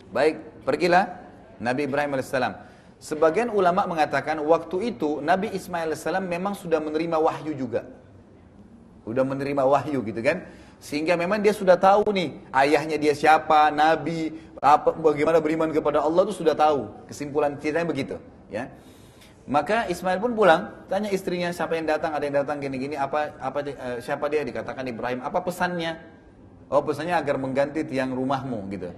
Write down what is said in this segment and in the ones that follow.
Baik, pergilah Nabi Ibrahim alaihissalam. Sebagian ulama mengatakan waktu itu Nabi Ismail alaihissalam memang sudah menerima wahyu juga. Sudah menerima wahyu gitu kan. Sehingga memang dia sudah tahu nih ayahnya dia siapa, nabi, apa, bagaimana beriman kepada Allah itu sudah tahu. Kesimpulan ceritanya begitu, ya. Maka Ismail pun pulang, tanya istrinya siapa yang datang, ada yang datang gini-gini, siapa dia, dikatakan Ibrahim, apa pesannya? Oh, pesannya agar mengganti tiang rumahmu gitu.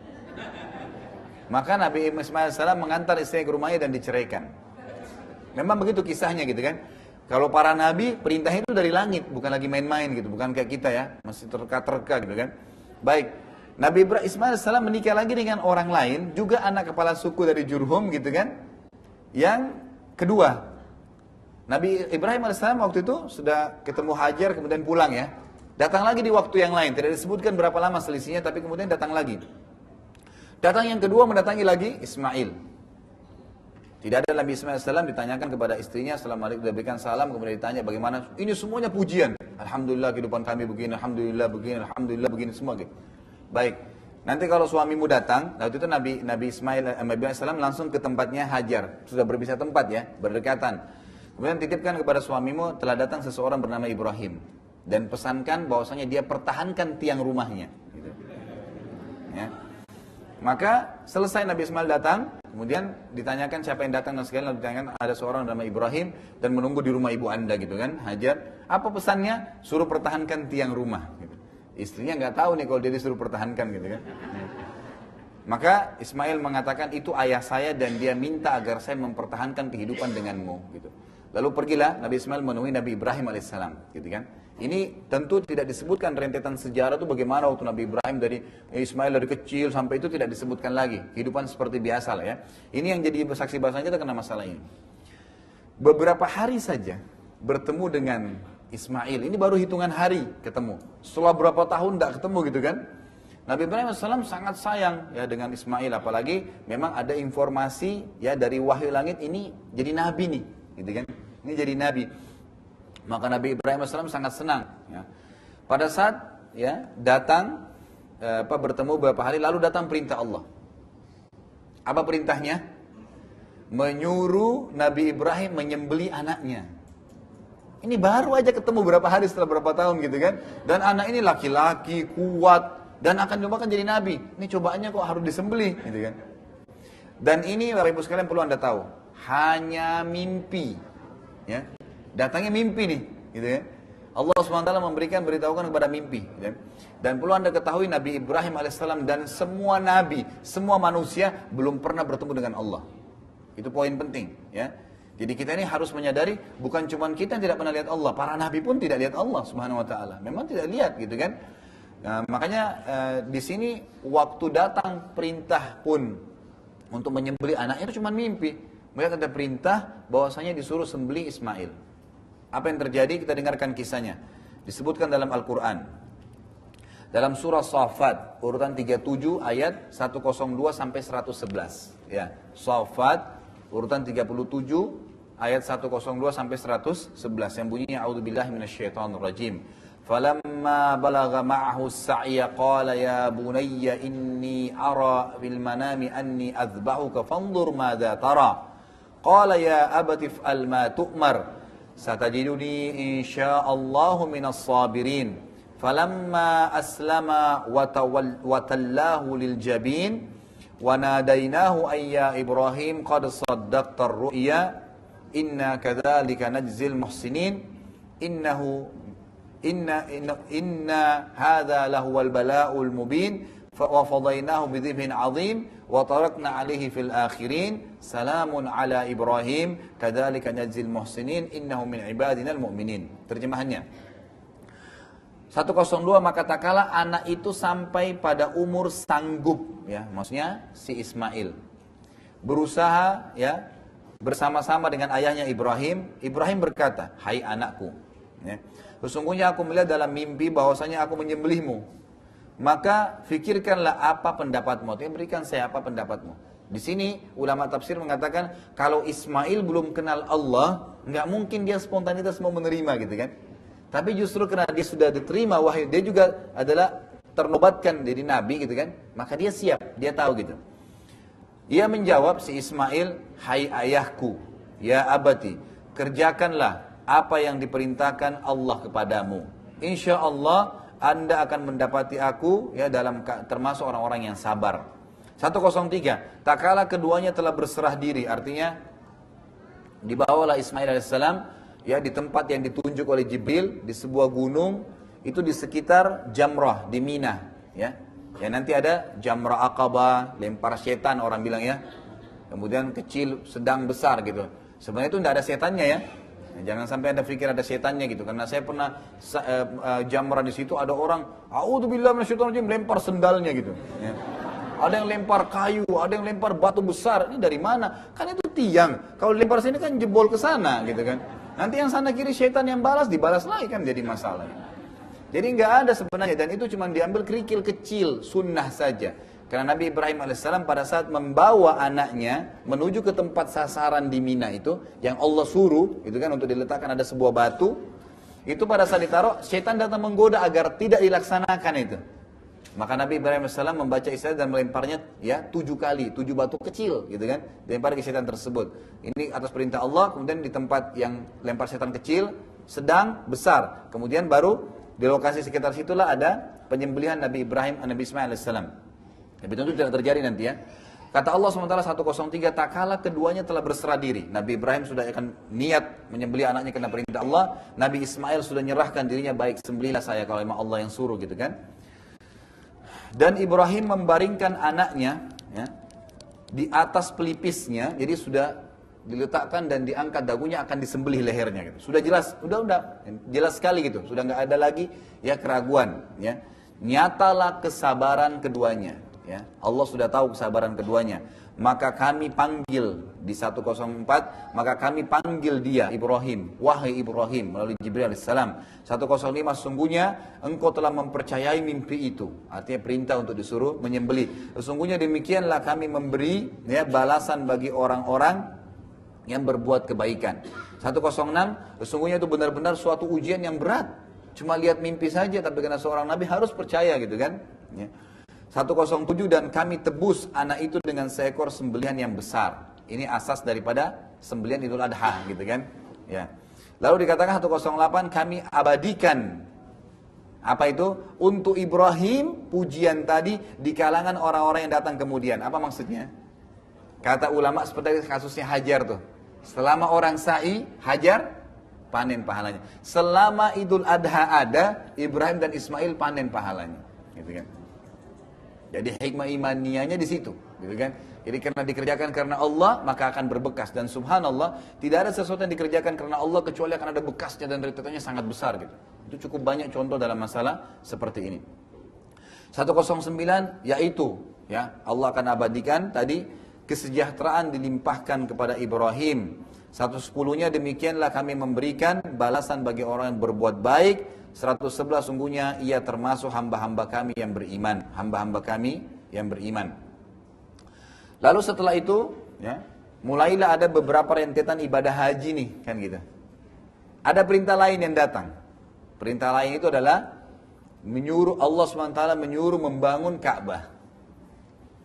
Maka Nabi Ismail AS mengantar istrinya ke rumahnya dan diceraikan. Memang begitu kisahnya gitu kan. Kalau para nabi perintahnya itu dari langit, bukan lagi main-main gitu, bukan kayak kita ya, masih terka-terka gitu kan. Baik, Nabi Ismail AS menikah lagi dengan orang lain, juga anak kepala suku dari Jurhum gitu kan. Yang kedua, Nabi Ibrahim AS waktu itu sudah ketemu Hajar kemudian pulang ya. Datang lagi di waktu yang lain, tidak disebutkan berapa lama selisihnya, tapi kemudian datang lagi. Datang yang kedua mendatangi lagi Ismail. Tidak ada Nabi Ismail AS ditanyakan kepada istrinya, Assalamualaikum, diberikan salam, kemudian ditanya bagaimana. Ini semuanya pujian. Alhamdulillah kehidupan kami begini, Alhamdulillah begini, Alhamdulillah begini, semua gitu. Baik, nanti kalau suamimu datang, waktu itu Nabi Ismail AS langsung ke tempatnya Hajar. Sudah berpisah tempat ya, berdekatan. Kemudian titipkan kepada suamimu, telah datang seseorang bernama Ibrahim. Dan pesankan bahwasanya dia pertahankan tiang rumahnya. Gitu. Ya. Maka selesai Nabi Ismail datang, kemudian ditanyakan siapa yang datang dan segala, ditanyakan ada seorang nama Ibrahim dan menunggu di rumah ibu anda gitu kan, Hajar. Apa pesannya? Suruh pertahankan tiang rumah. Gitu. Istrinya nggak tahu nih kalau dia disuruh pertahankan gitu kan. Maka Ismail mengatakan itu ayah saya dan dia minta agar saya mempertahankan kehidupan denganmu. Gitu. Lalu pergilah Nabi Ismail menemui Nabi Ibrahim alaihissalam, gitu kan. Ini tentu tidak disebutkan rentetan sejarah itu bagaimana waktu Nabi Ibrahim dari Ismail dari kecil sampai itu tidak disebutkan lagi. Kehidupan seperti biasa lah ya. Ini yang jadi saksi bahasanya kita kena masalah ini. Beberapa hari saja bertemu dengan Ismail. Ini baru hitungan hari ketemu. Setelah berapa tahun tidak ketemu gitu kan. Nabi Ibrahim AS sangat sayang ya dengan Ismail. Apalagi memang ada informasi ya dari wahyu langit ini jadi nabi nih. Gitu kan. Ini jadi nabi. Maka Nabi Ibrahim AS sangat senang. Ya. Pada saat ya datang bertemu beberapa hari lalu datang perintah Allah. Apa perintahnya? Menyuruh Nabi Ibrahim menyembelih anaknya. Ini baru aja ketemu berapa hari setelah berapa tahun gitu kan. Dan anak ini laki-laki kuat dan akan cobakan jadi nabi. Ini cobaannya kok harus disembelih gitu kan. Dan ini Bapak Ibu sekalian perlu Anda tahu, hanya mimpi. Ya. Datangnya mimpi nih, gitu ya. Allah SWT memberikan beritahukan kepada mimpi. Ya. Dan perlu Anda ketahui Nabi Ibrahim alaihissalam dan semua nabi, semua manusia belum pernah bertemu dengan Allah. Itu poin penting. Ya. Jadi kita ini harus menyadari bukan cuma kita yang tidak pernah lihat Allah, para nabi pun tidak lihat Allah Subhanahu Wa Taala. Memang tidak lihat, gitu kan? Nah, makanya di sini waktu datang perintah pun untuk menyembelih anaknya itu cuma mimpi. Melihat ada perintah bahwasanya disuruh sembelih Ismail. Apa yang terjadi? Kita dengarkan kisahnya. Disebutkan dalam Al-Quran. Dalam surah Shafat, urutan 37 ayat 102 sampai 111. Ya, Shafat, urutan 37 ayat 102 sampai 111. Yang bunyinya, A'udzubillahi minasyaitonirrajim. Falamma balagha ma'ahu as-sa'ya qala ya bunayya inni ara bil manami anni adhbahuka fanzur madza tara. Qala ya abati if'al ma tu'mar. Satajiduni insyaallahu minas sabirin. Falamma aslama wa tallahu lil jabin wa nadainahu ayya Ibrahim qad saddaqta ar-ru'ya inna kadzalika najzil muhsinin inna hadza lahuwal bala'ul mubin wa fadainahu bidhibhin 'adzim wa tarakna 'alaihi fil akhirin salamun 'ala Ibrahim kadzalika najzil muhsinin innahu min ibadinal mu'minin. Terjemahannya 102, maka tak kala anak itu sampai pada umur sanggup ya, maksudnya si Ismail berusaha ya bersama-sama dengan ayahnya Ibrahim. Ibrahim berkata, hai anakku ya, sesungguhnya aku melihat dalam mimpi bahwasanya aku menyembelihmu. Maka fikirkanlah apa pendapatmu. Artinya berikan saya apa pendapatmu. Di sini ulama tafsir mengatakan kalau Ismail belum kenal Allah, nggak mungkin dia spontanitas mau menerima gitu kan. Tapi justru karena dia sudah diterima wahyu, dia juga adalah ternobatkan jadi nabi gitu kan. Maka dia siap, dia tahu gitu. Ia menjawab si Ismail, hai ayahku, ya abati, kerjakanlah apa yang diperintahkan Allah kepadamu. Insya Allah Anda akan mendapati aku ya dalam termasuk orang-orang yang sabar. 103. Tak kala keduanya telah berserah diri, artinya dibawalah Ismail alaihissalam ya di tempat yang ditunjuk oleh Jibril di sebuah gunung itu di sekitar Jamrah di Mina ya. Ya nanti ada Jamrah Aqabah, lempar setan orang bilang ya. Kemudian kecil, sedang, besar gitu. Sebenarnya itu tidak ada setannya ya. Jangan sampai Anda pikir ada setannya gitu. Karena saya pernah Jamrah di situ ada orang, a'udzubillahi minasyaitonir rajim, lempar sendalnya gitu. Ya. Ada yang lempar kayu, ada yang lempar batu besar. Ini dari mana? Kan itu tiang. Kalau lempar sini kan jebol ke sana gitu kan. Nanti yang sana kiri setan yang balas, dibalas lagi kan jadi masalah. Jadi nggak ada sebenarnya, dan itu cuma diambil kerikil kecil, sunnah saja. Karena Nabi Ibrahim alaihissalam pada saat membawa anaknya menuju ke tempat sasaran di Mina itu, yang Allah suruh, itu kan untuk diletakkan ada sebuah batu, itu pada saat ditaruh, setan datang menggoda agar tidak dilaksanakan itu. Maka Nabi Ibrahim alaihissalam membaca Isra dan melemparnya ya 7 kali, 7 batu kecil, gitu kan, dilempar ke setan tersebut. Ini atas perintah Allah, kemudian di tempat yang lempar setan kecil, sedang, besar, kemudian baru di lokasi sekitar situlah ada penyembelihan Nabi Ibrahim, Nabi Ismail AS. Tapi tentu tidak terjadi nanti ya. Kata Allah SWT 103, tak kala keduanya telah berserah diri. Nabi Ibrahim sudah akan niat menyembelih anaknya karena perintah Allah. Nabi Ismail sudah nyerahkan dirinya, baik sembelihlah saya kalau memang Allah yang suruh gitu kan. Dan Ibrahim membaringkan anaknya ya, di atas pelipisnya, jadi sudah diletakkan dan diangkat dagunya akan disembelih lehernya gitu. Sudah jelas, udah jelas sekali gitu. Sudah nggak ada lagi ya keraguan ya. Nyatalah kesabaran keduanya ya. Allah sudah tahu kesabaran keduanya. Maka kami panggil di 104, maka kami panggil dia Ibrahim, wahai Ibrahim melalui Jibril alaihissalam. 105, sesungguhnya engkau telah mempercayai mimpi itu. Artinya perintah untuk disuruh menyembelih. Sesungguhnya demikianlah kami memberi ya balasan bagi orang-orang yang berbuat kebaikan. 106, sesungguhnya itu benar-benar suatu ujian yang berat. Cuma lihat mimpi saja, tapi karena seorang nabi harus percaya gitu kan. Ya. 107, dan kami tebus anak itu dengan seekor sembelihan yang besar. Ini asas daripada sembelihan Idul Adha gitu kan. Ya. Lalu dikatakan 108, kami abadikan apa itu? Untuk Ibrahim pujian tadi di kalangan orang-orang yang datang kemudian. Apa maksudnya? Kata ulama seperti kasusnya Hajar tuh. Selama orang sa'i, Hajar panen pahalanya. Selama Idul Adha ada, Ibrahim dan Ismail panen pahalanya. Gitu kan. Jadi hikmah imaniyahnya di situ, gitu kan. Jadi karena dikerjakan karena Allah, maka akan berbekas. Dan subhanallah, tidak ada sesuatu yang dikerjakan karena Allah kecuali akan ada bekasnya dan rentetannya sangat besar gitu. Itu cukup banyak contoh dalam masalah seperti ini. 109 yaitu ya, Allah akan abadikan tadi kesejahteraan dilimpahkan kepada Ibrahim. 110-nya demikianlah kami memberikan balasan bagi orang yang berbuat baik. 111 sungguhnya ia termasuk hamba-hamba kami yang beriman. Hamba-hamba kami yang beriman. Lalu setelah itu ya, mulailah ada beberapa rentetan ibadah haji nih kan gitu. Ada perintah lain yang datang. Perintah lain itu adalah menyuruh Allah SWT menyuruh membangun Ka'bah.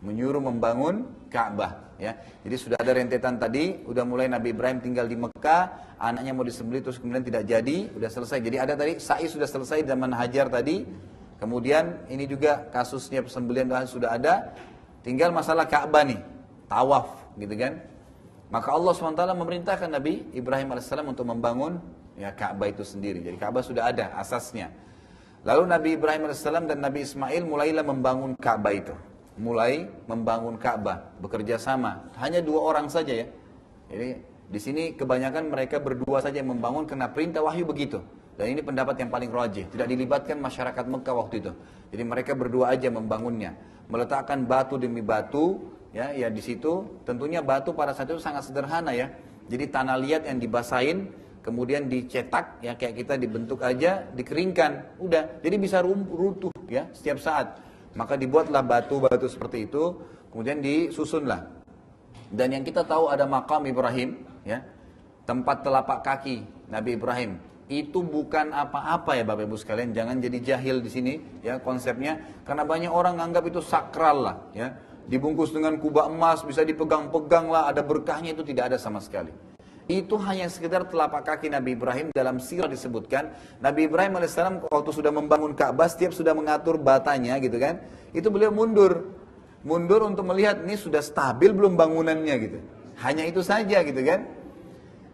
Menyuruh membangun Ka'bah ya. Jadi sudah ada rentetan tadi, udah mulai Nabi Ibrahim tinggal di Mekah, anaknya mau disembelih terus kemudian tidak jadi, udah selesai. Jadi ada tadi sa'i sudah selesai zaman Hajar tadi. Kemudian ini juga kasusnya persembelihan sudah ada. Tinggal masalah Ka'bah nih, tawaf gitu kan. Maka Allah SWT memerintahkan Nabi Ibrahim AS untuk membangun ya Ka'bah itu sendiri. Jadi Ka'bah sudah ada asasnya. Lalu Nabi Ibrahim AS dan Nabi Ismail mulailah membangun Ka'bah itu. Mulai membangun Ka'bah, bekerja sama. Hanya 2 orang saja ya. Jadi di sini kebanyakan mereka berdua saja yang membangun karena perintah wahyu begitu. Dan ini pendapat yang paling rajih. Tidak dilibatkan masyarakat Mekah waktu itu. Jadi mereka berdua aja membangunnya. Meletakkan batu demi batu. Ya di situ tentunya batu pada saat itu sangat sederhana ya. Jadi tanah liat yang dibasahin, kemudian dicetak ya kayak kita dibentuk aja, dikeringkan. Udah, jadi bisa runtuh ya setiap saat. Maka dibuatlah batu-batu seperti itu, kemudian disusunlah. Dan yang kita tahu ada makam Ibrahim, ya, tempat telapak kaki Nabi Ibrahim. Itu bukan apa-apa ya Bapak Ibu sekalian, jangan jadi jahil di sini, ya konsepnya. Karena banyak orang anggap itu sakral lah, ya. dibungkus dengan kubah emas, bisa dipegang-pegang lah, ada berkahnya, itu tidak ada sama sekali. Itu hanya sekedar telapak kaki Nabi Ibrahim. Dalam sirah disebutkan, Nabi Ibrahim alaihissalam waktu sudah membangun Ka'bah, setiap sudah mengatur batanya gitu kan, itu beliau mundur untuk melihat ini sudah stabil belum bangunannya gitu. Hanya itu saja gitu kan.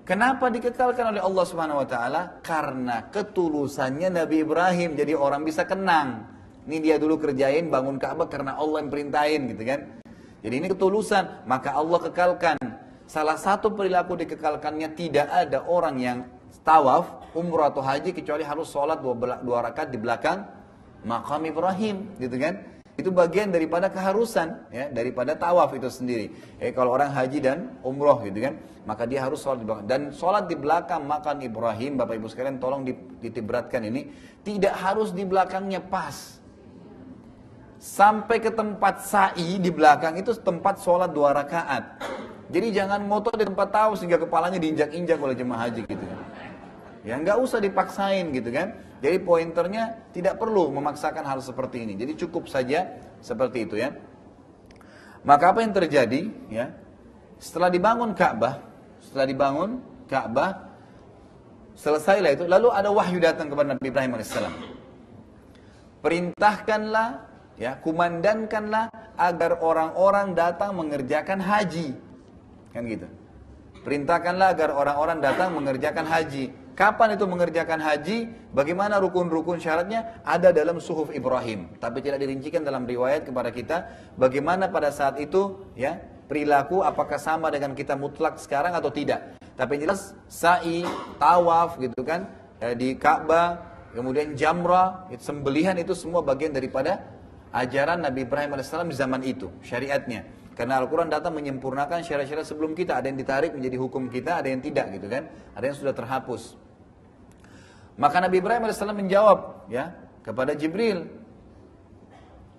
Kenapa dikekalkan oleh Allah Subhanahu wa taala? Karena ketulusannya Nabi Ibrahim, jadi orang bisa kenang. Ini dia dulu kerjain bangun Ka'bah karena Allah yang perintahin gitu kan. Jadi ini ketulusan, maka Allah kekalkan. Salah satu perilaku dikekalkannya, tidak ada orang yang tawaf, umrah atau haji kecuali harus sholat dua rakaat di belakang makam Ibrahim, gitu kan? Itu bagian daripada keharusan, ya, daripada tawaf itu sendiri. Kalau orang haji dan umrah, gitu kan, maka dia harus sholat di belakang. Dan sholat di belakang makam Ibrahim, Bapak Ibu sekalian, tolong ditiberatkan ini, tidak harus di belakangnya pas. Sampai ke tempat sa'i di belakang itu tempat sholat 2 rakaat. Jadi jangan ngotot di tempat tawaf sehingga kepalanya diinjak-injak oleh jemaah haji gitu kan. Ya nggak usah dipaksain gitu kan. Jadi pointernya tidak perlu memaksakan hal seperti ini. Jadi cukup saja seperti itu ya. Maka apa yang terjadi ya? Setelah dibangun Ka'bah, selesailah itu, lalu ada wahyu datang kepada Nabi Ibrahim alaihissalam. Perintahkanlah, ya, kumandankanlah agar orang-orang datang mengerjakan haji. Kan gitu. Perintahkanlah agar orang-orang datang mengerjakan haji. Kapan itu mengerjakan haji? Bagaimana rukun-rukun syaratnya? Ada dalam suhuf Ibrahim, tapi tidak dirincikan dalam riwayat kepada kita bagaimana pada saat itu, ya, perilaku apakah sama dengan kita mutlak sekarang atau tidak. Tapi yang jelas sa'i, tawaf gitu kan, di Ka'bah, kemudian jamrah, sembelihan, itu semua bagian daripada ajaran Nabi Ibrahim alaihissalam di zaman itu, syariatnya. Karena Al-Quran datang menyempurnakan syariat-syariat sebelum kita. Ada yang ditarik menjadi hukum kita, ada yang tidak gitu kan. Ada yang sudah terhapus. Maka Nabi Ibrahim alaihissalam menjawab, ya, kepada Jibril,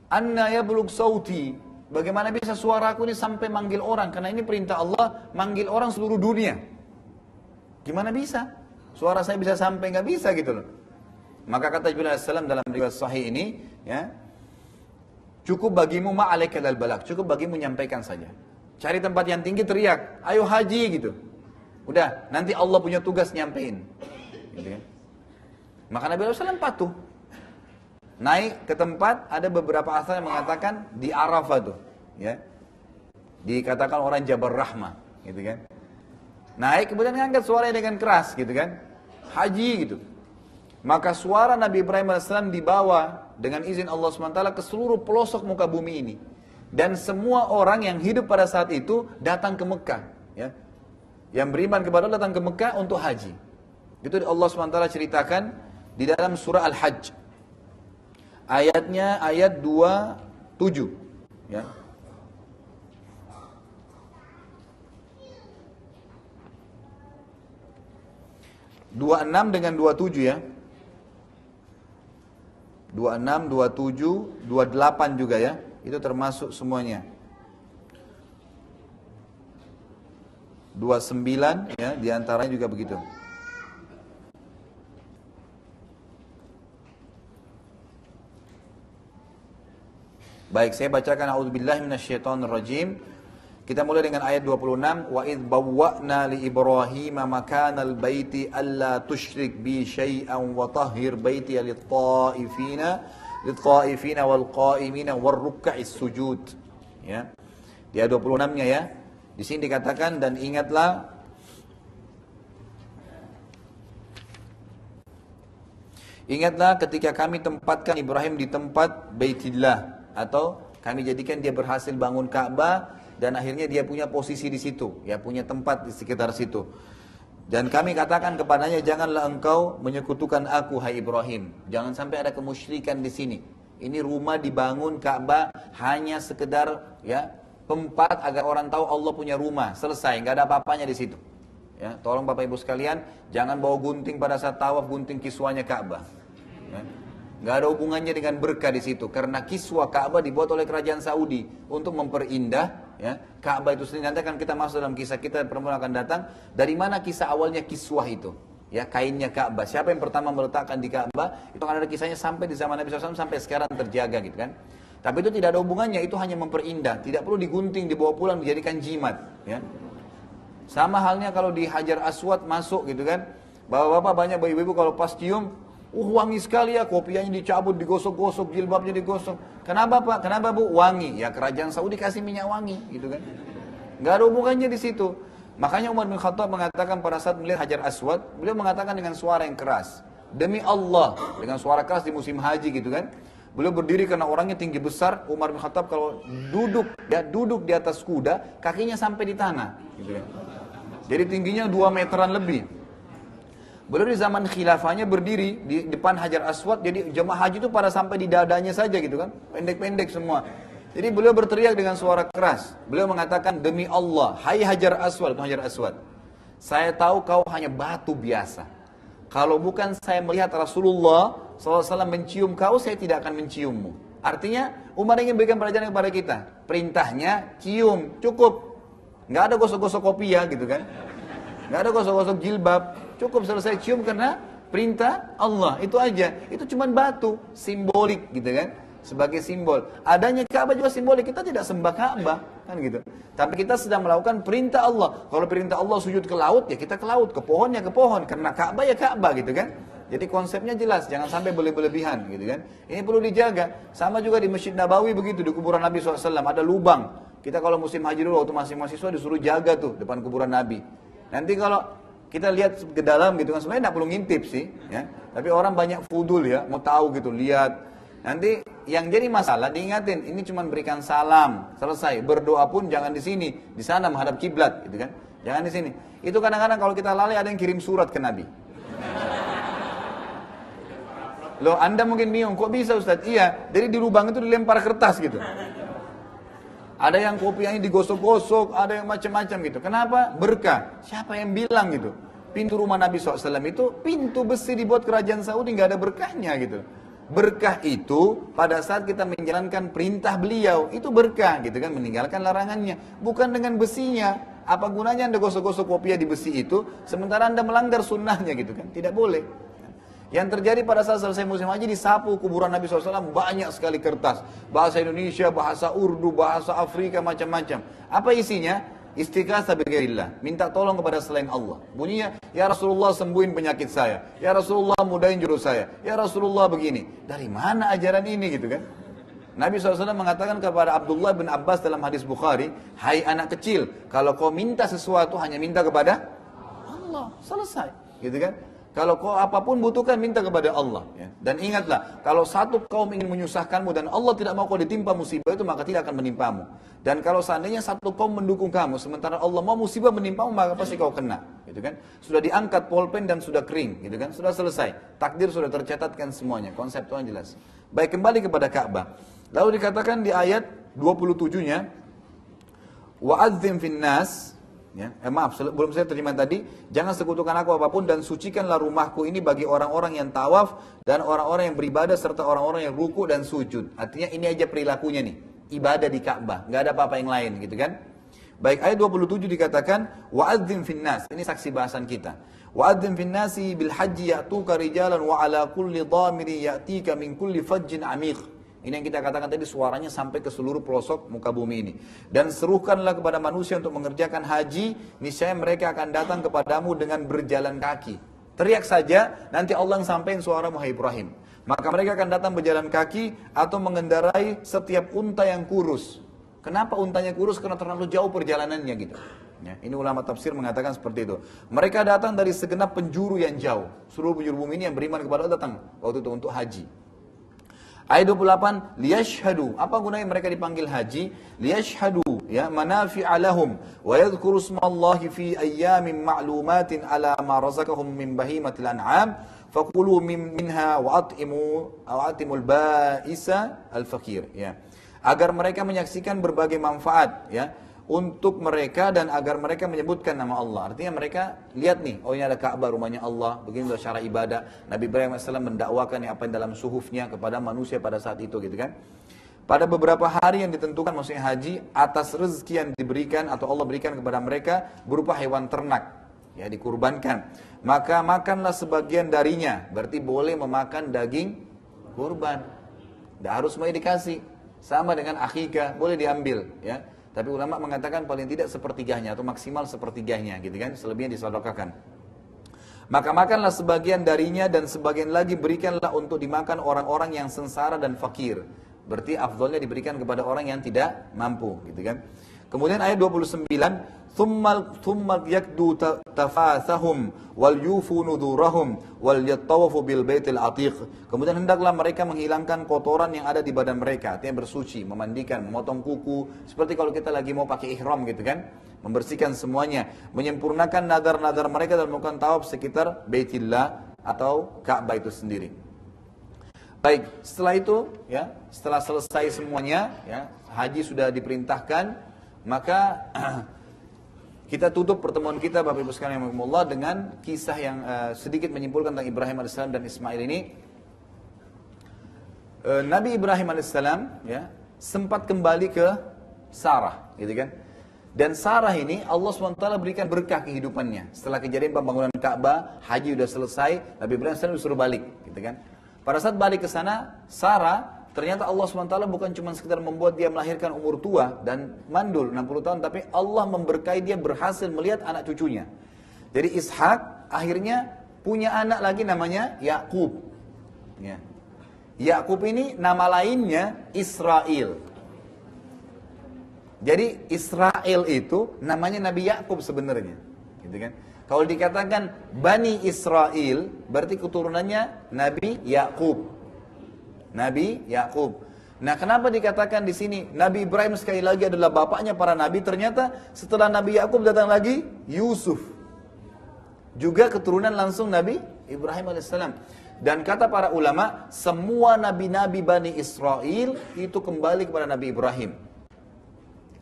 Anna yablugh sauti, bagaimana bisa suaraku ini sampai manggil orang? Karena ini perintah Allah, manggil orang seluruh dunia. Gimana bisa? Suara saya bisa sampai, nggak bisa gitu loh. Maka kata Jibril alaihissalam dalam riwayat sahih ini, ya, cukup bagimu ma'alaika dal balagh, cukup bagimu menyampaikan saja. Cari tempat yang tinggi, teriak, ayo haji gitu. Udah, nanti Allah punya tugas nyampein. Gitu kan? Maka Nabi SAW patuh. Naik ke tempat, ada beberapa asal yang mengatakan di Arafah tuh, ya. Dikatakan orang Jabal Rahmah, gitu kan. Naik kemudian ngangkat suaranya dengan keras, gitu kan. Haji gitu. Maka suara Nabi Ibrahim AS dibawa dengan izin Allah SWT ke seluruh pelosok muka bumi ini. Dan semua orang yang hidup pada saat itu datang ke Mekah. Ya. Yang beriman kepada Allah datang ke Mekah untuk haji. Itu Allah SWT ceritakan di dalam surah Al-Hajj. Ayatnya ayat 27. Ya. Dua enam dengan 27 ya. 26, 27, 28 juga ya. Itu termasuk semuanya. 29 ya, diantaranya juga begitu. Baik, saya bacakan a'udzubillahi minasyaitonirrajim. Kita mulai dengan ayat 26. Wa idh bawwa'na li Ibrahim makanal baiti alla tusyrik bi syai'an wa tahhir baiti lit-ta'ifina wal qa'imina war ruk'is sujud. Ya. Di ayat 26-nya ya. Di sini dikatakan dan ingatlah ketika kami tempatkan Ibrahim di tempat Baitillah, atau kami jadikan dia berhasil bangun Ka'bah dan akhirnya dia punya posisi di situ, ya, punya tempat di sekitar situ. Dan kami katakan kepadanya, janganlah engkau menyekutukan aku, hai Ibrahim. Jangan sampai ada kemusyrikan di sini. Ini rumah dibangun Ka'bah hanya sekedar, ya, tempat agar orang tahu Allah punya rumah, selesai, nggak ada apa-apanya di situ. Ya, tolong Bapak Ibu sekalian, jangan bawa gunting pada saat tawaf, gunting kiswanya Ka'bah. Ya. Nggak ada hubungannya dengan berkah di situ, karena kiswah Ka'bah dibuat oleh kerajaan Saudi untuk memperindah, ya, Ka'bah itu sendiri. Nanti akan kita masuk dalam kisah kita, perempuan akan datang. Dari mana kisah awalnya kiswah itu? Ya, kainnya Ka'bah. Siapa yang pertama meletakkan di Ka'bah? Itu akan ada kisahnya sampai di zaman Nabi SAW sampai sekarang terjaga gitu kan. Tapi itu tidak ada hubungannya, itu hanya memperindah. Tidak perlu digunting, dibawa pulang, dijadikan jimat. Ya. Sama halnya kalau di Hajar Aswad masuk gitu kan. Bapak-bapak banyak ibu-ibu kalau pas cium, wangi sekali ya, kopiahnya dicabut, digosok-gosok, jilbabnya digosok. Kenapa Pak? Kenapa Bu? Wangi. Ya kerajaan Saudi kasih minyak wangi gitu kan. Nggak ada hubungannya di situ. Makanya Umar bin Khattab mengatakan pada saat melihat Hajar Aswad, beliau mengatakan dengan suara yang keras. Demi Allah, dengan suara keras di musim haji gitu kan. Beliau berdiri karena orangnya tinggi besar. Umar bin Khattab kalau duduk di atas kuda, kakinya sampai di tanah. Gitu ya. Jadi tingginya 2 meteran lebih. Beliau di zaman khilafahnya berdiri di depan Hajar Aswad. Jadi jemaah haji itu pada sampai di dadanya saja gitu kan. Pendek-pendek semua. Jadi beliau berteriak dengan suara keras. Beliau mengatakan, demi Allah, hai Hajar Aswad, Hajar Aswad. Saya tahu kau hanya batu biasa. Kalau bukan saya melihat Rasulullah SAW mencium kau, saya tidak akan menciummu. Artinya, Umar ingin berikan pelajaran kepada kita. Perintahnya, cium, cukup. Nggak ada gosok-gosok kopi ya, gitu kan. Nggak ada gosok-gosok jilbab. Cukup selesai cium karena perintah Allah. Itu aja. Itu cuma batu, simbolik gitu kan. Sebagai simbol. Adanya Ka'bah juga simbolik. Kita tidak sembah Ka'bah. Kan gitu. Tapi kita sedang melakukan perintah Allah. Kalau perintah Allah sujud ke laut, ya kita ke laut. Ke pohon, ya ke pohon. Karena Ka'bah, ya Ka'bah gitu kan. Jadi konsepnya jelas. Jangan sampai berlebihan gitu kan. Ini perlu dijaga. Sama juga di Masjid Nabawi begitu. Di kuburan Nabi SAW. Ada lubang. Kita kalau musim haji dulu, waktu masih mahasiswa disuruh jaga tuh depan kuburan Nabi. Nanti kalau kita lihat ke dalam gitu kan. Sebenarnya tidak perlu ngintip sih. Ya. Tapi orang banyak fudul ya. Mau tahu gitu. Lihat. Nanti yang jadi masalah diingatin, ini cuma berikan salam, selesai. Berdoa pun jangan di sini, di sana menghadap kiblat, gitu kan? Jangan di sini. Itu kadang-kadang kalau kita lalai ada yang kirim surat ke Nabi. Loh, Anda mungkin bingung, kok bisa Ustaz? Iya, jadi di lubang itu dilempar kertas gitu. Ada yang kopiahnya digosok-gosok, ada yang macam-macam gitu. Kenapa? Berkah. Siapa yang bilang gitu? Pintu rumah Nabi SAW itu pintu besi dibuat kerajaan Saudi, nggak ada berkahnya gitu. Berkah itu pada saat kita menjalankan perintah beliau, itu berkah gitu kan, meninggalkan larangannya. Bukan dengan besinya. Apa gunanya Anda gosok-gosok kopiah di besi itu, sementara Anda melanggar sunnahnya gitu kan, tidak boleh. Yang terjadi pada saat selesai musim haji, disapu kuburan Nabi SAW, banyak sekali kertas. Bahasa Indonesia, bahasa Urdu, bahasa Afrika, macam-macam. Apa isinya? Istighasah bigairillah, minta tolong kepada selain Allah. Bunyinya, ya Rasulullah sembuhin penyakit saya, ya Rasulullah mudahin jodoh saya, ya Rasulullah begini. Dari mana ajaran ini gitu kan? Nabi SAW mengatakan kepada Abdullah bin Abbas dalam hadis Bukhari, hai anak kecil, kalau kau minta sesuatu hanya minta kepada Allah, selesai, gitu kan? Kalau kau apapun butuhkan, minta kepada Allah. Ya. Dan ingatlah, kalau satu kaum ingin menyusahkanmu dan Allah tidak mau kau ditimpa musibah itu, maka tidak akan menimpamu. Dan kalau seandainya satu kaum mendukung kamu, sementara Allah mau musibah menimpamu, maka pasti kau kena. Gitu kan? Sudah diangkat polpen dan sudah kering. Gitu kan? Sudah selesai. Takdir sudah tercatatkan semuanya. Konsep Tuhan jelas. Baik, kembali kepada Ka'bah. Lalu dikatakan di ayat 27-nya, wa'adzim finnas, ya, maaf, belum saya terima tadi. Jangan sekutukan aku apapun dan sucikanlah rumahku ini bagi orang-orang yang tawaf dan orang-orang yang beribadah serta orang-orang yang ruku dan sujud. Artinya ini aja perilakunya nih, ibadah di Ka'bah, nggak ada apa-apa yang lain, gitu kan? Baik, ayat 27 dikatakan wa'adzim finnas. Ini saksi bahasan kita. Wa'adzim finnasi bil haji ya'tuka rijalan wa ala kulli dhamiri ya'tika min kulli fajjin amiq. Ini yang kita katakan tadi, suaranya sampai ke seluruh pelosok muka bumi ini. Dan serukanlah kepada manusia untuk mengerjakan haji, niscaya mereka akan datang kepadamu dengan berjalan kaki. Teriak saja, nanti Allah yang sampaikan suaramu, hai Ibrahim. Maka mereka akan datang berjalan kaki atau mengendarai setiap unta yang kurus. Kenapa untanya kurus? Karena terlalu jauh perjalanannya gitu. Ya, ini ulama tafsir mengatakan seperti itu. Mereka datang dari segenap penjuru yang jauh. Seluruh penjuru bumi ini yang beriman kepada Allah datang waktu itu untuk haji. Ayat 28, liyashhadu. Apa gunanya mereka dipanggil haji? Liyashhadu, ya, manafi'a lahum wa yadhkuru ismallahi fi ayyamin ma'lumatin ala ma razaqahum min bahimatil an'am faqulu minha wa atimul ba'isa al-fakir, ya. Agar mereka menyaksikan berbagai manfaat, ya, untuk mereka dan agar mereka menyebutkan nama Allah. Artinya mereka lihat nih, oh ini ada Ka'bah, rumahnya Allah, begini loh cara ibadah. Nabi Ibrahim AS mendakwakan apa yang dalam suhufnya kepada manusia pada saat itu, gitu kan. Pada beberapa hari yang ditentukan, maksudnya haji, atas rezeki yang diberikan atau Allah berikan kepada mereka berupa hewan ternak, ya, dikurbankan. Maka makanlah sebagian darinya, berarti boleh memakan daging kurban. Tidak harus semuanya dikasih. Sama dengan akikah, boleh diambil, ya. Tapi ulama mengatakan paling tidak sepertiganya atau maksimal sepertiganya, gitu kan. Selebihnya disedekahkan. Maka makanlah sebagian darinya dan sebagian lagi berikanlah untuk dimakan orang-orang yang sengsara dan fakir. Berarti afdolnya diberikan kepada orang yang tidak mampu, gitu kan. Kemudian ayat 29, thumma yakdu tafathahum wal yufu nudurahum wal yattawafu bil baitil atiq. Kemudian hendaklah mereka menghilangkan kotoran yang ada di badan mereka, artinya bersuci, memandikan, memotong kuku, seperti kalau kita lagi mau pakai ihram, gitu kan. Membersihkan semuanya, menyempurnakan nadar-nadar mereka dan melakukan tawaf sekitar Baitillah atau Ka'bah itu sendiri. Baik, setelah itu, ya, setelah selesai semuanya, ya, haji sudah diperintahkan, maka kita tutup pertemuan kita Bapak Ibu sekalian rahimakumullah dengan kisah yang sedikit menyimpulkan tentang Ibrahim AS dan Ismail ini. Nabi Ibrahim AS, ya, sempat kembali ke Sarah, gitu kan. Dan Sarah ini Allah SWT berikan berkah kehidupannya. Setelah kejadian pembangunan Ka'bah, haji sudah selesai, Nabi Ibrahim AS disuruh balik, gitu kan. Pada saat balik ke sana, Sarah ternyata Allah SWT bukan cuma sekedar membuat dia melahirkan umur tua dan mandul 60 tahun, tapi Allah memberkahi dia berhasil melihat anak cucunya. Jadi Ishak akhirnya punya anak lagi namanya Yakub. Ya. Yakub ini nama lainnya Israel. Jadi Israel itu namanya Nabi Yakub sebenarnya, gitu kan? Kalau dikatakan Bani Israel, berarti keturunannya Nabi Yakub. Nabi Yakub. Nah, kenapa dikatakan di sini Nabi Ibrahim sekali lagi adalah bapaknya para nabi? Ternyata setelah Nabi Yakub datang lagi Yusuf, juga keturunan langsung Nabi Ibrahim alaihissalam. Dan kata para ulama, semua nabi-nabi Bani Israel itu kembali kepada Nabi Ibrahim.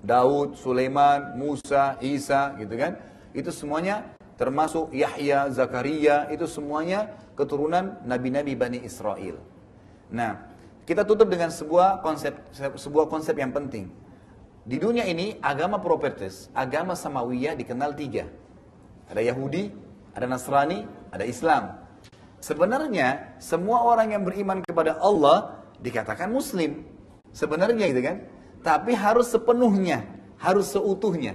Daud, Sulaiman, Musa, Isa, gitu kan? Itu semuanya termasuk Yahya, Zakaria, itu semuanya keturunan nabi-nabi Bani Israel. Nah, kita tutup dengan sebuah konsep yang penting. Di dunia ini agama propertes, agama Samawiyah dikenal 3. Ada Yahudi, ada Nasrani, ada Islam. Sebenarnya semua orang yang beriman kepada Allah dikatakan Muslim. Sebenarnya gitu kan? Tapi harus sepenuhnya, harus seutuhnya.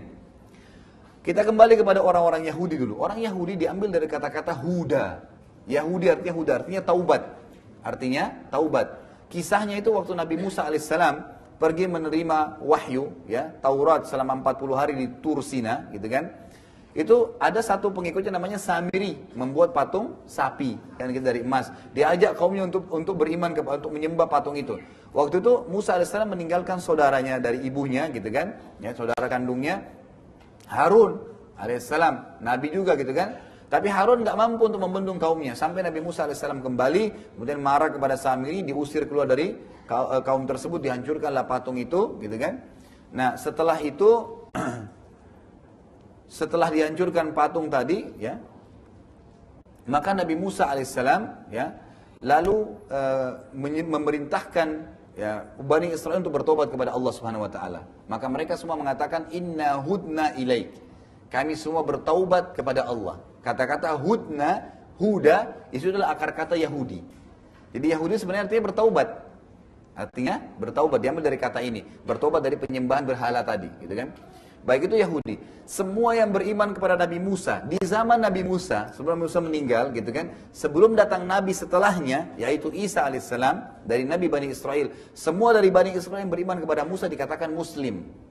Kita kembali kepada orang-orang Yahudi dulu. Orang Yahudi diambil dari kata-kata Huda. Yahudi artinya Huda, artinya taubat. Artinya taubat. Kisahnya itu waktu Nabi Musa alaihissalam pergi menerima wahyu, ya, Taurat selama 40 hari di Tur Sina, gitu kan. Itu ada satu pengikutnya namanya Samiri, membuat patung sapi, kan, gitu, dari emas. Dia ajak kaumnya untuk beriman, untuk menyembah patung itu. Waktu itu Musa alaihissalam meninggalkan saudaranya dari ibunya, gitu kan, ya, saudara kandungnya Harun alaihissalam, Nabi juga, gitu kan. Tapi Harun nggak mampu untuk membendung kaumnya. Sampai Nabi Musa alaihissalam kembali, kemudian marah kepada Samiri, diusir keluar dari kaum tersebut, dihancurkanlah patung itu, gitu kan. Nah, setelah itu, setelah dihancurkan patung tadi, ya, maka Nabi Musa alaihissalam, ya, lalu memerintahkan, ya, Bani Israel untuk bertobat kepada Allah Subhanahu Wa Taala. Maka mereka semua mengatakan Inna hudna ilaik. Kami semua bertaubat kepada Allah. Kata-kata hudna, huda, itu adalah akar kata Yahudi. Jadi Yahudi sebenarnya artinya bertaubat. Artinya bertaubat, diambil dari kata ini. Bertaubat dari penyembahan berhala tadi, gitu kan. Baik itu Yahudi. Semua yang beriman kepada Nabi Musa, di zaman Nabi Musa, sebelum Musa meninggal, gitu kan. Sebelum datang Nabi setelahnya, yaitu Isa alaihissalam, dari Nabi Bani Israel. Semua dari Bani Israel yang beriman kepada Musa dikatakan Muslim.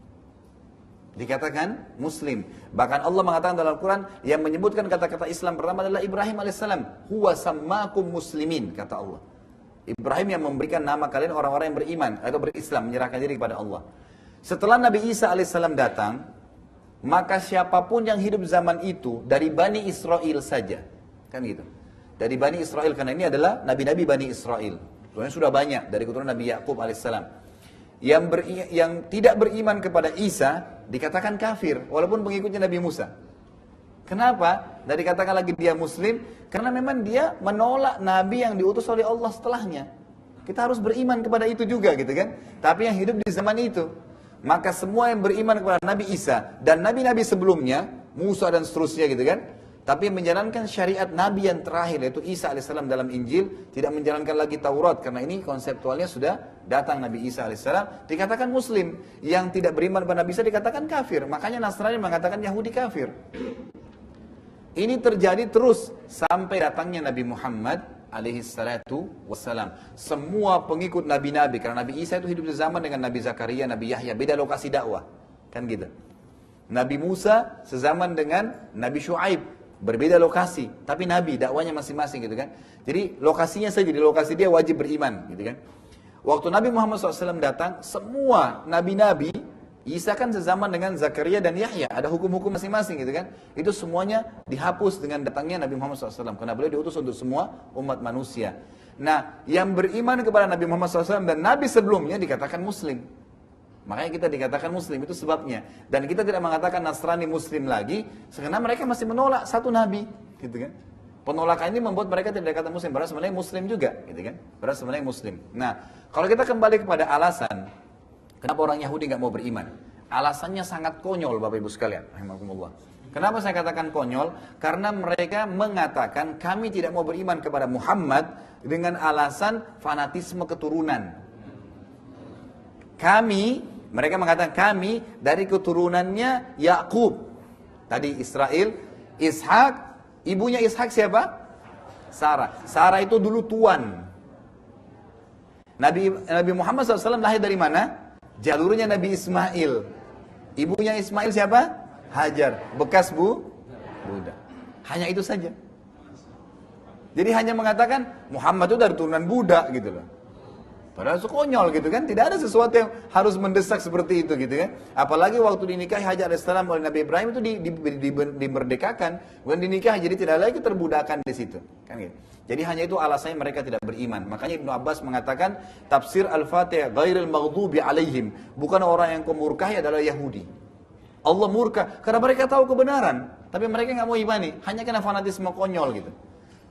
Dikatakan Muslim. Bahkan Allah mengatakan dalam Al-Quran, yang menyebutkan kata-kata Islam pertama adalah Ibrahim alaihissalam. Huwa sammakum muslimin, kata Allah. Ibrahim yang memberikan nama kalian orang-orang yang beriman atau berislam, menyerahkan diri kepada Allah. Setelah Nabi Isa alaihissalam datang, maka siapapun yang hidup zaman itu dari Bani Israel saja, kan gitu. Dari Bani Israel, karena ini adalah nabi-nabi Bani Israel. Sebenarnya sudah banyak dari keturunan Nabi Yakub alaihissalam. Yang tidak beriman kepada Isa dikatakan kafir, walaupun pengikutnya Nabi Musa. Kenapa? Dan dikatakan lagi dia Muslim, karena memang dia menolak Nabi yang diutus oleh Allah setelahnya. Kita harus beriman kepada itu juga, gitu kan? Tapi yang hidup di zaman itu. Maka semua yang beriman kepada Nabi Isa dan nabi-nabi sebelumnya, Musa dan seterusnya, gitu kan, tapi menjalankan syariat Nabi yang terakhir, yaitu Isa alaihissalam dalam Injil, tidak menjalankan lagi Taurat, karena ini konseptualnya sudah datang Nabi Isa alaihissalam, dikatakan Muslim. Yang tidak beriman kepada Nabi Isa dikatakan kafir. Makanya Nasrani mengatakan Yahudi kafir. Ini terjadi terus sampai datangnya Nabi Muhammad alaihissalatu wassalam. Semua pengikut Nabi-Nabi, karena Nabi Isa itu hidup sezaman dengan Nabi Zakaria, Nabi Yahya, beda lokasi dakwah. Kan gitu. Nabi Musa sezaman dengan Nabi Shu'aib, berbeda lokasi, tapi Nabi, dakwanya masing-masing gitu kan. Jadi lokasinya saja, di lokasi dia wajib beriman gitu kan. Waktu Nabi Muhammad SAW datang, semua Nabi-Nabi, Isa kan sezaman dengan Zakaria dan Yahya, ada hukum-hukum masing-masing gitu kan. Itu semuanya dihapus dengan datangnya Nabi Muhammad SAW, karena beliau diutus untuk semua umat manusia. Nah, yang beriman kepada Nabi Muhammad SAW dan Nabi sebelumnya dikatakan Muslim. Makanya kita dikatakan Muslim, itu sebabnya. Dan kita tidak mengatakan Nasrani Muslim lagi, karena mereka masih menolak satu Nabi, gitu kan. Penolakan ini membuat mereka tidak dikatakan Muslim, padahal sebenarnya Muslim juga, gitu kan. Padahal sebenarnya Muslim. Nah, kalau kita kembali kepada alasan, kenapa orang Yahudi nggak mau beriman? Alasannya sangat konyol, Bapak Ibu sekalian, rahimakumullah. Kenapa saya katakan konyol? Karena mereka mengatakan kami tidak mau beriman kepada Muhammad dengan alasan fanatisme keturunan. Mereka mengatakan kami dari keturunannya Yakub. Tadi Israel, Ishak, ibunya Ishak siapa? Sarah. Sarah itu dulu tuan. Nabi Muhammad SAW lahir dari mana? Jalurnya Nabi Ismail. Ibunya Ismail siapa? Hajar. Bekas budak. Hanya itu saja. Jadi hanya mengatakan Muhammad itu dari turunan budak gitu loh. Padahal itu konyol gitu kan. Tidak ada sesuatu yang harus mendesak seperti itu gitu kan. Apalagi waktu dinikahi Hajar alaihissalam oleh Nabi Ibrahim itu dimerdekakan. Bukan dinikahi, jadi tidak lagi terbudakan di situ. Kan gitu. Jadi hanya itu alasannya mereka tidak beriman. Makanya Ibnu Abbas mengatakan tafsir Al-Fatihah ghairil maghdubi alaihim. Bukan orang yang kemurkahi adalah Yahudi. Allah murka karena mereka tahu kebenaran. Tapi mereka nggak mau imani. Hanya karena fanatisme konyol gitu.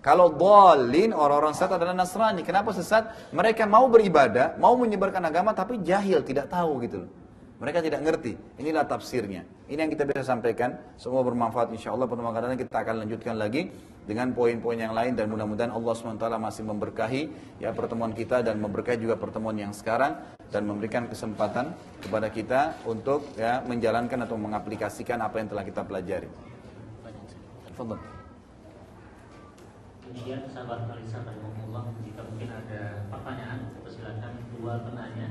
Kalau dhalin, orang-orang sesat adalah Nasrani. Kenapa sesat? Mereka mau beribadah, mau menyebarkan agama, tapi jahil, tidak tahu gitu loh. Mereka tidak ngerti. Inilah tafsirnya. Ini yang kita bisa sampaikan. Semua bermanfaat insya Allah. Pertemuan kadang kita akan lanjutkan lagi dengan poin-poin yang lain. Dan mudah-mudahan Allah SWT masih memberkahi ya pertemuan kita dan memberkahi juga pertemuan yang sekarang. Dan memberikan kesempatan kepada kita untuk ya menjalankan atau mengaplikasikan apa yang telah kita pelajari. Fadhal. Kemudian sahabat Alisa rahimahullah, jika mungkin ada pertanyaan, persilakan dua penanya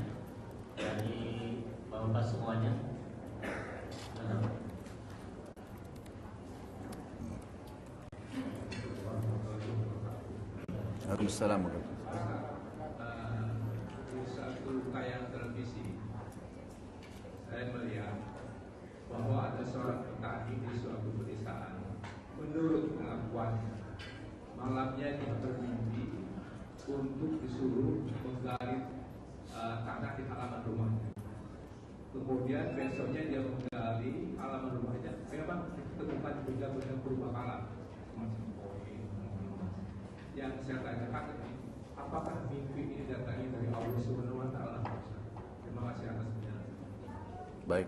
dari bapak semuanya. Waalaikumsalam. Di satu tayangan televisi saya melihat bahwa ada seorang petani di suatu pedesaan. Menurut pengakuannya, malamnya dia bermimpi untuk disuruh menggali tanah di halaman rumahnya. Kemudian besoknya dia menggali halaman rumahnya, memang ditemukan benda-benda berupa semacam koin. Yang saya tanyakan, apakah mimpi ini datangnya dari Allah Subhanahu Wa Taala? Terima kasih atas penjelasan. Baik.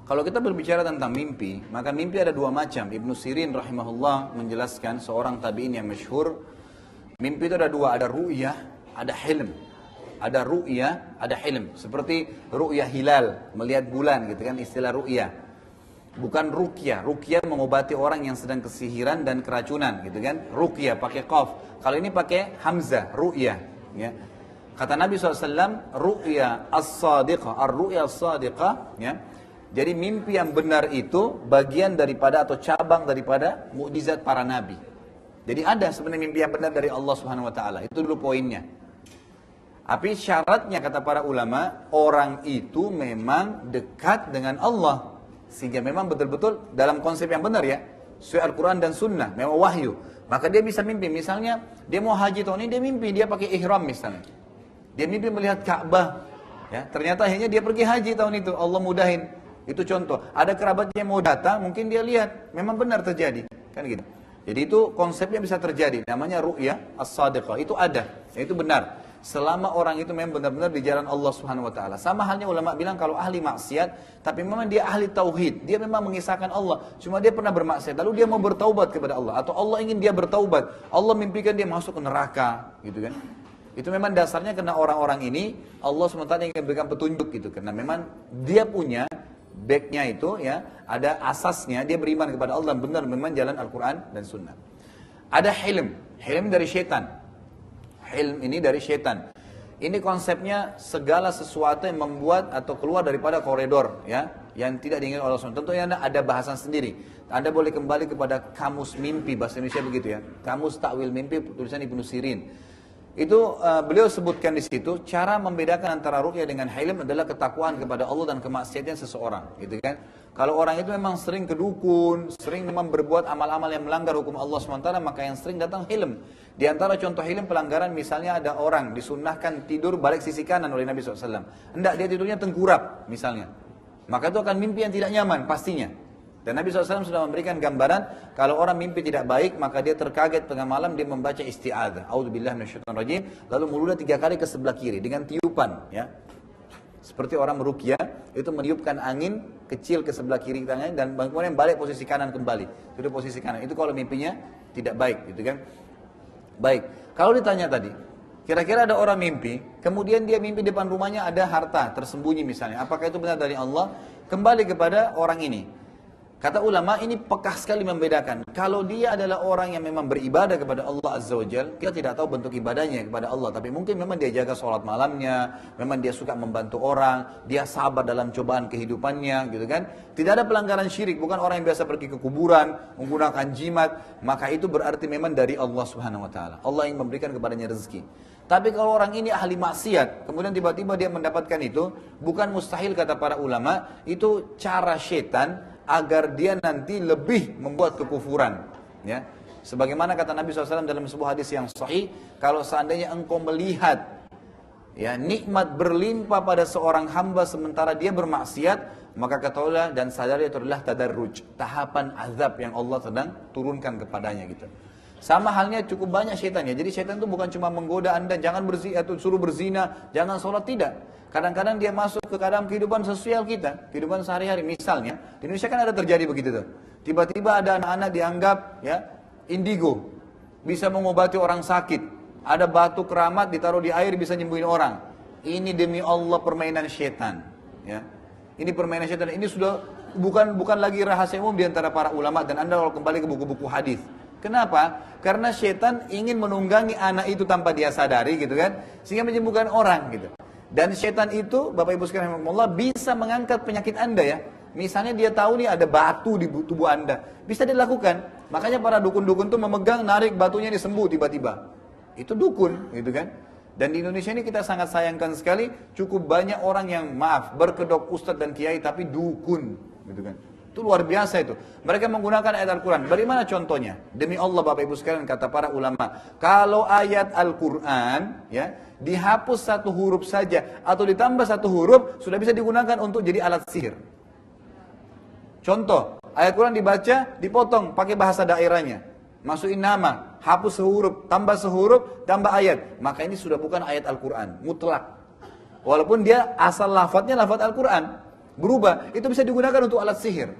Kalau kita berbicara tentang mimpi, maka mimpi ada dua macam. Ibnu Sirin rahimahullah menjelaskan, seorang tabi'in yang masyhur, mimpi itu ada dua, ada ru'yah, ada hilm. Ada ru'yah, ada hilm. Seperti ru'yah hilal, melihat bulan gitu kan, istilah ru'yah. Bukan ruqyah. Ruqyah mengobati orang yang sedang kesihiran dan keracunan gitu kan. Ruqyah pakai qaf. Kalau ini pakai hamzah, ru'yah ya. Kata Nabi SAW, ru'yah as-sadiqah, ar-ru'yah as-sadiqah ya. Jadi mimpi yang benar itu bagian daripada atau cabang daripada mukjizat para nabi. Jadi ada sebenarnya mimpi yang benar dari Allah Subhanahu Wa Taala. Itu dulu poinnya. Tapi syaratnya kata para ulama, orang itu memang dekat dengan Allah. Sehingga memang betul-betul dalam konsep yang benar ya. Sesuai Al-Quran dan Sunnah, memang wahyu. Maka dia bisa mimpi. Misalnya dia mau haji tahun ini, dia mimpi dia pakai ihram misalnya. Dia mimpi melihat Ka'bah. Ya, ternyata akhirnya dia pergi haji tahun itu. Allah mudahin. Itu contoh. Ada kerabatnya yang mau datang, mungkin dia lihat, memang benar terjadi, kan gitu. Jadi itu konsepnya bisa terjadi. Namanya ru'yah as-sadiqah. Itu ada, itu benar. Selama orang itu memang benar-benar di jalan Allah Subhanahu Wa Taala. Sama halnya ulama bilang kalau ahli maksiat, tapi memang dia ahli tauhid, dia memang mengisahkan Allah. Cuma dia pernah bermaksiat, lalu dia mau bertaubat kepada Allah, atau Allah ingin dia bertaubat. Allah mimpikan dia masuk ke neraka, gitu kan. Itu memang dasarnya karena orang-orang ini Allah SWT ingin berikan petunjuk gitu. Karena memang dia punya backnya itu ya, ada asasnya, dia beriman kepada Allah dan benar memang jalan Al-Quran dan Sunnah. Ada hilm, hilm dari syaitan. Hilm ini dari syaitan. Ini konsepnya segala sesuatu yang membuat atau keluar daripada koridor ya, yang tidak diinginkan oleh Allah. Tentunya ada bahasan sendiri. Anda boleh kembali kepada kamus mimpi, bahasa Indonesia begitu ya. Kamus takwil mimpi, tulisan Ibnu Sirin. Itu beliau sebutkan di situ cara membedakan antara ruqyah dengan hilm adalah ketakwaan kepada Allah dan kemaksiatan seseorang, gitu kan? Kalau orang itu memang sering ke dukun, sering memang berbuat amal-amal yang melanggar hukum Allah SWT, maka yang sering datang hilm. Di antara contoh hilm pelanggaran misalnya ada orang disunnahkan tidur balik sisi kanan oleh Nabi SAW. Hendak dia tidurnya tengkurap misalnya. Maka itu akan mimpi yang tidak nyaman pastinya. Dan Nabi SAW sudah memberikan gambaran kalau orang mimpi tidak baik maka dia terkaget tengah malam dia membaca isti'adzah. A'udzubillahi minasyaitonirrajim. Lalu mulutnya 3 kali ke sebelah kiri dengan tiupan ya. Seperti orang meruqyah itu meniupkan angin kecil ke sebelah kiri tangannya dan kemudian balik posisi kanan kembali. Itu posisi kanan. Itu kalau mimpinya tidak baik gitu kan. Baik. Kalau ditanya tadi, kira-kira ada orang mimpi, kemudian dia mimpi depan rumahnya ada harta tersembunyi misalnya. Apakah itu benar dari Allah? Kembali kepada orang ini. Kata ulama ini peka sekali membedakan. Kalau dia adalah orang yang memang beribadah kepada Allah Azza wa Jalla, kita tidak tahu bentuk ibadahnya kepada Allah. Tapi mungkin memang dia jaga sholat malamnya, memang dia suka membantu orang, dia sabar dalam cobaan kehidupannya gitu kan. Tidak ada pelanggaran syirik, bukan orang yang biasa pergi ke kuburan, menggunakan jimat. Maka itu berarti memang dari Allah Subhanahu wa Ta'ala. Allah yang memberikan kepadanya rezeki. Tapi kalau orang ini ahli maksiat, kemudian tiba-tiba dia mendapatkan itu, bukan mustahil kata para ulama, itu cara syaitan agar dia nanti lebih membuat kekufuran ya. Sebagaimana kata Nabi SAW dalam sebuah hadis yang sahih, kalau seandainya engkau melihat ya nikmat berlimpah pada seorang hamba sementara dia bermaksiat, maka ketahuilah dan sadari itu adalah tadarruj, tahapan azab yang Allah sedang turunkan kepadanya gitu. Sama halnya cukup banyak syaitan ya. Jadi syaitan itu bukan cuma menggoda Anda jangan berzina atau suruh berzina, jangan sholat, tidak. Kadang-kadang dia masuk ke dalam kehidupan sosial kita, kehidupan sehari-hari. Misalnya, di Indonesia kan ada terjadi begitu tuh. Tiba-tiba ada anak-anak dianggap ya indigo, bisa mengobati orang sakit. Ada batu keramat ditaruh di air bisa nyembuhin orang. Ini demi Allah permainan syaitan. Ya, ini permainan syaitan. Ini sudah bukan lagi rahasia umum di antara para ulama dan Anda kalau kembali ke buku-buku hadis. Kenapa? Karena syaitan ingin menunggangi anak itu tanpa dia sadari gitu kan, sehingga menyembuhkan orang gitu. Dan syaitan itu, Bapak Ibu sekalian rahimakumullah, bisa mengangkat penyakit Anda ya. Misalnya dia tahu nih ada batu di tubuh Anda, bisa dilakukan. Makanya para dukun-dukun tuh memegang, narik batunya disembuh tiba-tiba. Itu dukun, gitu kan. Dan di Indonesia ini kita sangat sayangkan sekali, cukup banyak orang yang berkedok ustadz dan kiai tapi dukun, gitu kan. Itu luar biasa itu. Mereka menggunakan ayat Al-Quran. Bagaimana contohnya? Demi Allah Bapak Ibu sekalian kata para ulama, kalau ayat Al-Quran ya dihapus 1 huruf saja atau ditambah 1 huruf sudah bisa digunakan untuk jadi alat sihir. Contoh, ayat Quran dibaca, dipotong pakai bahasa daerahnya. Masukin nama, hapus sehuruf, tambah sehuruf, tambah ayat. Maka ini sudah bukan ayat Al-Quran, mutlak. Walaupun dia asal lafadznya lafadz Al-Quran, berubah, itu bisa digunakan untuk alat sihir.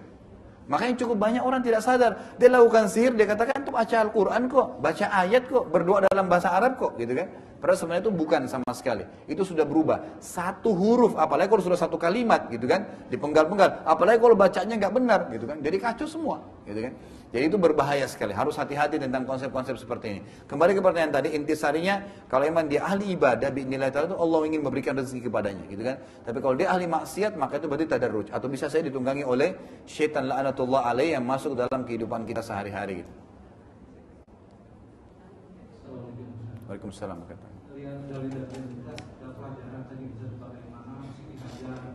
Makanya cukup banyak orang tidak sadar. Dia lakukan sihir, dia katakan itu baca Al-Quran kok, baca ayat kok, berdoa dalam bahasa Arab kok, gitu kan. Padahal sebenarnya itu bukan sama sekali. Itu sudah berubah. 1 huruf, apalagi kalau sudah 1 kalimat, gitu kan, dipenggal-penggal. Apalagi kalau bacanya nggak benar, gitu kan. Jadi kacau semua, gitu kan. Jadi itu berbahaya sekali. Harus hati-hati tentang konsep-konsep seperti ini. Kembali ke pertanyaan tadi, intisarinya, kalau memang dia ahli ibadah, bi'idznillah ta'ala itu Allah ingin memberikan rezeki kepadanya, gitu kan. Tapi kalau dia ahli maksiat, maka itu berarti tadarruj. Atau bisa saya ditunggangi oleh syaitan la'anatullah alaih yang masuk dalam kehidupan kita sehari-hari, gitu. Waalaikumsalam. Dari identitas dan pelajaran tadi bisa bagaimana Siti Hajar,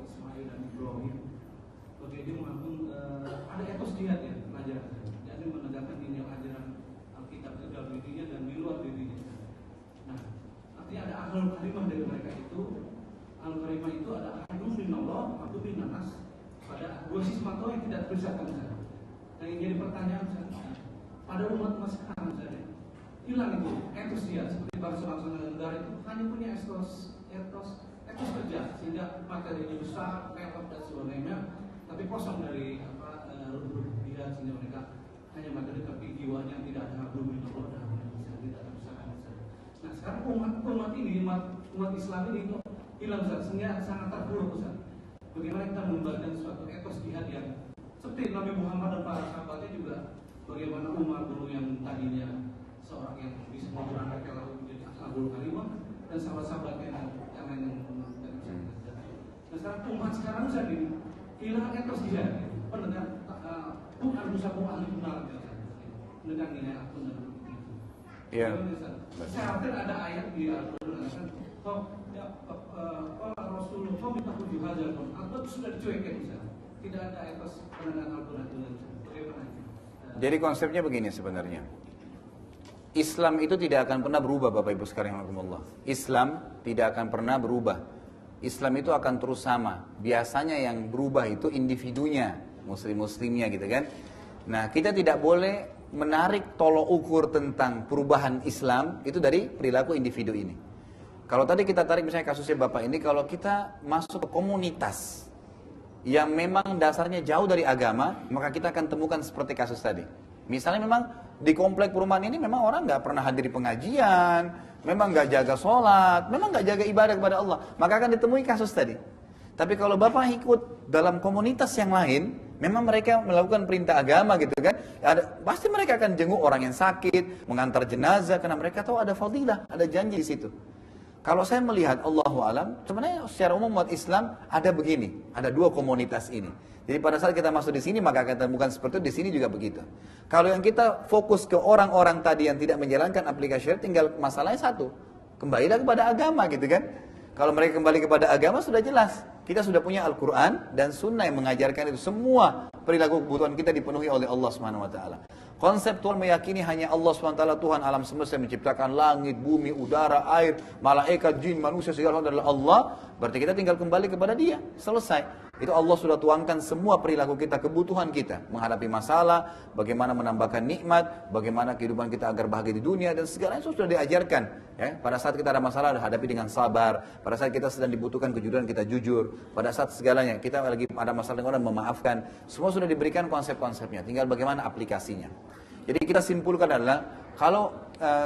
Ismail dan Ibrahim, bagaimana mengandung ada etos jihad ya pelajaran, jadi menegakkan dini ajaran Alkitab itu dalam dirinya dan di luar dirinya. Nah, nanti ada ahlul karimah dari mereka itu. Ahlul karimah itu ada ahadun minallah, ahadun minannas. Pada 2 sisi mata yang tidak terpisahkan misalnya. Nah, yang jadi pertanyaan misalnya, pada umat sekarang misalnya, hilang itu etos dia seperti bangsa-bangsa negara itu hanya punya etos kerja sehingga materinya besar, mewah dan sebagainya, tapi kosong dari ruh dia sehingga mereka hanya materi tapi jiwanya tidak ada belum minallah dan tidak terpisahkan. Nah sekarang umat Islam ini itu hilang Ustaz, sehingga sangat terpuruk Ustaz. Bagaimana kita mengembalikan suatu etos jihad yang seperti Nabi Muhammad dan para sahabatnya juga, bagaimana Umar dulu yang tadinya seorang yang bisa memberangkat lalu menjadi Abdul Karimah, dan sahabat-sahabatnya yang lain yang nah sekarang umat sekarang Ustaz ini hilang etos jihad, pendengar bukan musabu ahli benar, mendengar nilai akun dan Iya. Saya khawatir ada ayat di Al-Quran kalau Rasulullah minta tujuh hajar atau sudah dicuekin misalnya, tidak ada etos pendengar Al-Quran bagaimana? Jadi konsepnya begini sebenarnya. Islam itu tidak akan pernah berubah Bapak Ibu sekalian rahimakumullah. Islam tidak akan pernah berubah. Islam itu akan terus sama. Biasanya yang berubah itu individunya, muslimnya gitu kan. Nah, kita tidak boleh menarik tolok ukur tentang perubahan Islam itu dari perilaku individu ini. Kalau tadi kita tarik misalnya kasusnya Bapak ini, kalau kita masuk ke komunitas yang memang dasarnya jauh dari agama, maka kita akan temukan seperti kasus tadi. Misalnya memang di komplek perumahan ini memang orang nggak pernah hadiri pengajian, memang nggak jaga sholat, memang nggak jaga ibadah kepada Allah, maka akan ditemui kasus tadi. Tapi kalau Bapak ikut dalam komunitas yang lain, memang mereka melakukan perintah agama gitu kan, pasti mereka akan jenguk orang yang sakit, mengantar jenazah, karena mereka tahu ada fadilah, ada janji di situ. Kalau saya melihat Allahu alam, sebenarnya secara umum umat Islam ada begini, ada dua komunitas ini. Jadi pada saat kita masuk di sini maka akan temukan seperti itu, di sini juga begitu. Kalau yang kita fokus ke orang-orang tadi yang tidak menjalankan aplikasi syariat, tinggal masalahnya satu, kembalilah kepada agama gitu kan. Kalau mereka kembali kepada agama sudah jelas, kita sudah punya Al-Quran dan Sunnah yang mengajarkan itu. Semua perilaku kebutuhan kita dipenuhi oleh Allah Subhanahu Wa Taala. Konseptual meyakini hanya Allah SWT Tuhan alam semesta yang menciptakan langit, bumi, udara, air, malaikat, jin, manusia, segala macam adalah Allah. Berarti kita tinggal kembali kepada Dia. Selesai. Itu Allah sudah tuangkan semua perilaku kita, kebutuhan kita. Menghadapi masalah, bagaimana menambahkan nikmat, bagaimana kehidupan kita agar bahagia di dunia, dan segalanya itu sudah diajarkan. Ya? Pada saat kita ada masalah, hadapi dengan sabar. Pada saat kita sedang dibutuhkan kejujuran, kita jujur. Pada saat segalanya, kita lagi ada masalah dengan orang, memaafkan. Semua sudah diberikan konsep-konsepnya. Tinggal bagaimana aplikasinya. Jadi kita simpulkan adalah, kalau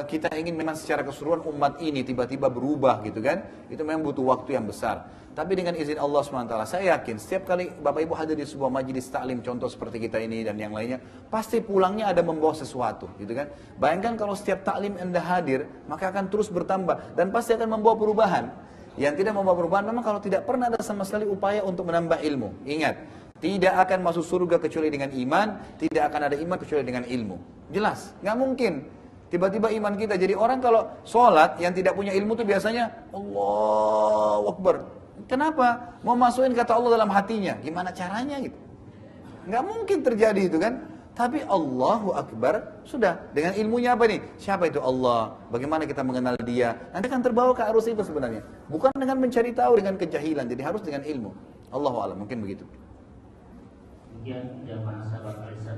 kita ingin memang secara keseluruhan umat ini tiba-tiba berubah gitu kan, itu memang butuh waktu yang besar. Tapi dengan izin Allah SWT, saya yakin setiap kali Bapak Ibu hadir di sebuah majelis taklim, contoh seperti kita ini dan yang lainnya, pasti pulangnya ada membawa sesuatu, gitu kan. Bayangkan kalau setiap taklim Anda hadir, maka akan terus bertambah dan pasti akan membawa perubahan. Yang tidak membawa perubahan memang kalau tidak pernah ada sama sekali upaya untuk menambah ilmu. Ingat, tidak akan masuk surga kecuali dengan iman, tidak akan ada iman kecuali dengan ilmu. Jelas, nggak mungkin. Tiba-tiba iman kita, jadi orang kalau sholat yang tidak punya ilmu itu biasanya Allahu Akbar. Kenapa? Mau masukin kata Allah dalam hatinya. Gimana caranya gitu? Nggak mungkin terjadi itu kan. Tapi Allahu Akbar, sudah. Dengan ilmunya apa nih? Siapa itu Allah? Bagaimana kita mengenal Dia? Nanti akan terbawa ke arus itu sebenarnya. Bukan dengan mencari tahu, dengan kejahilan. Jadi harus dengan ilmu. Allahu a'lam, mungkin begitu. Demikian jamaah sahabat Al-Islam